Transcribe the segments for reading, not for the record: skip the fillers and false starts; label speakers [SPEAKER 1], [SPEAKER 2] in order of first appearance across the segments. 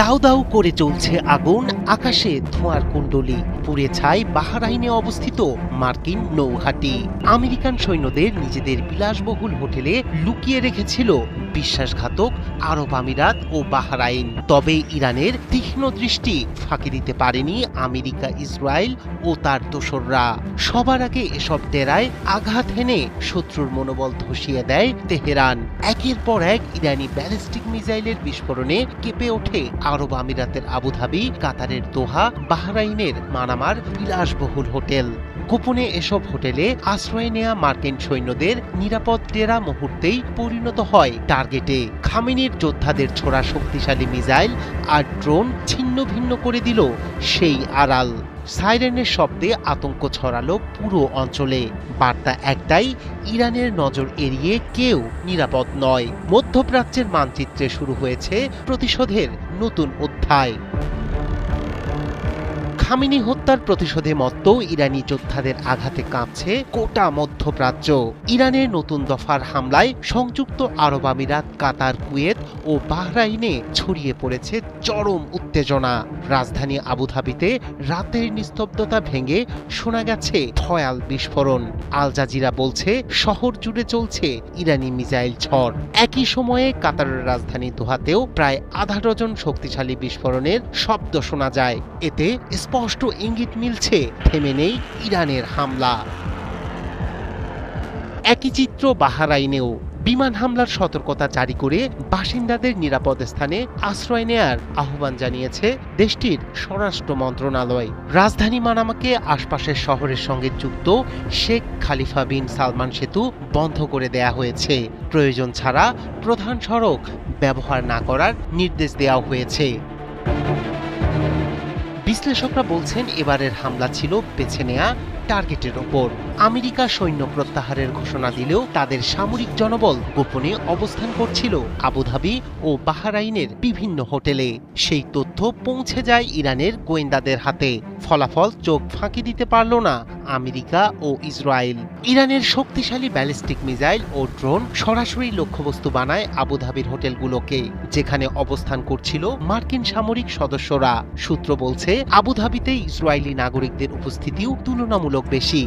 [SPEAKER 1] দাউ দাউ করে চলছে আগুন, আকাশে ধোঁয়ার কুণ্ডলী, পুড়ে ছাই বাহরাইনে অবস্থিত মার্কিন নৌঘাঁটি। আমেরিকান সৈন্যদের নিজেদের বিলাসবহুল হোটেলে লুকিয়ে রেখেছিল বিশ্বাসঘাতক আরব আমিরাত ও বাহরাইন। তবে ইরানের তীক্ষ্ণ দৃষ্টি ফাঁকি দিতে পারেনি আমেরিকা, ইসরায়েল ও তার দোসররা। সবার আগে এসব ডেরায় আঘাত হেনে শত্রুর মনোবল ধসিয়ে দেয় তেহরান। একের পর এক ইরানি ব্যালিস্টিক মিসাইলের বিস্ফোরণে কেঁপে ওঠে আরব আমিরাতের আবুধাবি, কাতারের দোহা, বাহরাইনের মানামার বিলাসবহুল হোটেল। গোপনে এসব হোটেলে আশ্রয় নেয়া মার্কিন সৈন্যদের নিরাপদ ডেরা মুহূর্তেই পরিণত হয় টার্গেটে। খামেনির যোদ্ধাদের ছোড়া শক্তিশালী মিসাইল আর ড্রোন ছিন্ন ভিন্ন করে দিল সেই আড়াল। সাইরেনের শব্দে আতঙ্ক ছড়ালো পুরো অঞ্চলে। বার্তা একটাই, ইরানের নজর এড়িয়ে কেউ নিরাপদ নয়। মধ্যপ্রাচ্যের মানচিত্রে শুরু হয়েছে প্রতিশোধের নতুন অধ্যায়। খামেনি হত্যার প্রতিশোধে মত্ত ইরানি যোদ্ধাদের আঘাতে কাঁপছে গোটা মধ্যপ্রাচ্য। ইরানের নতুন দফার হামলায় সংযুক্ত আরব আমিরাত, কাতার, কুয়েত ও বাহরাইনে ছড়িয়ে পড়েছে চরম উত্তেজনা। রাজধানী আবুধাবিতে রাতের নিস্তব্ধতা ভেঙে শোনা গেছে ভয়াল বিস্ফোরণ। আল জাজিরা বলছে শহর জুড়ে চলছে ইরানি মিসাইল ঝড়। একই সময়ে কাতারের রাজধানী দোহাতেও প্রায় আধা ডজন শক্তিশালী বিস্ফোরণের শব্দ শোনা যায়। এতে স্পষ্ট ইঙ্গিত মিলছে থেমে নেই ইরানের হামলা। একই চিত্র বাহরাইনেও। বিমান হামলার সতর্কতা জারি করে বাসিন্দাদের নিরাপদ স্থানে আশ্রয় নেয়ার আহ্বান জানিয়েছে দেশটির স্বরাষ্ট্র মন্ত্রণালয়। রাজধানী মানামাকে আশপাশের শহরের সঙ্গে যুক্ত শেখ খালিফা বিন সালমান সেতু বন্ধ করে দেয়া হয়েছে। প্রয়োজন ছাড়া প্রধান সড়ক ব্যবহার না করার নির্দেশ দেওয়া হয়েছে। বিশ্লেষকরা বলছেন এবারের হামলা ছিল বেছে নেয়া টার্গেটের ওপর। আমেরিকা সৈন্য প্রত্যাহারের ঘোষণা দিলেও তাদের সামরিক জনবল গোপনে অবস্থান করছিল আবুধাবি ও বাহরাইনের বিভিন্ন হোটেলে। সেই তথ্য পৌঁছে যায় ইরানের গোয়েন্দাদের হাতে। ফলাফল চোখ ফাঁকি দিতে পারল না আমেরিকা ও ইসরায়েল। ইরানের শক্তিশালী ব্যালিস্টিক মিসাইল ও ড্রোন সরাসরি লক্ষ্যবস্তু বানায় আবুধাবির হোটেলগুলোকে, যেখানে অবস্থান করছিল মার্কিন সামরিক সদস্যরা। সূত্র বলছে আবুধাবিতে ইসরায়েলি নাগরিকদের উপস্থিতিও তুলনামূলক বেশি।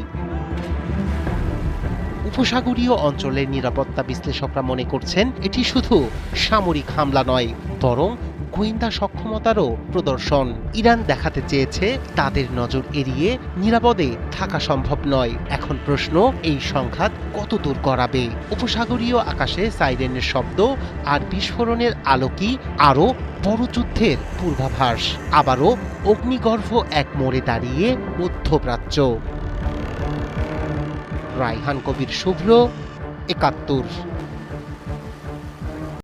[SPEAKER 1] উপসাগরীয় অঞ্চলের নিরাপত্তা বিশ্লেষকরা মনে করছেন এটি শুধু সামরিক হামলা নয়, বরং গোয়েন্দা সক্ষমতারও প্রদর্শন। ইরান দেখাতে চেয়েছে তাদের নজর এড়িয়ে নিরাপদে থাকা সম্ভব নয়। এখন প্রশ্ন, এই সংঘাত কতদূর গড়াবে? উপসাগরীয় আকাশে সাইরেনের শব্দ আর বিস্ফোরণের আলো কি আরও বড় যুদ্ধের পূর্বাভাস? আবারও অগ্নিগর্ভ এক মোড়ে দাঁড়িয়ে মধ্যপ্রাচ্য। রায়হান কবির, শুভ্র, ৭১।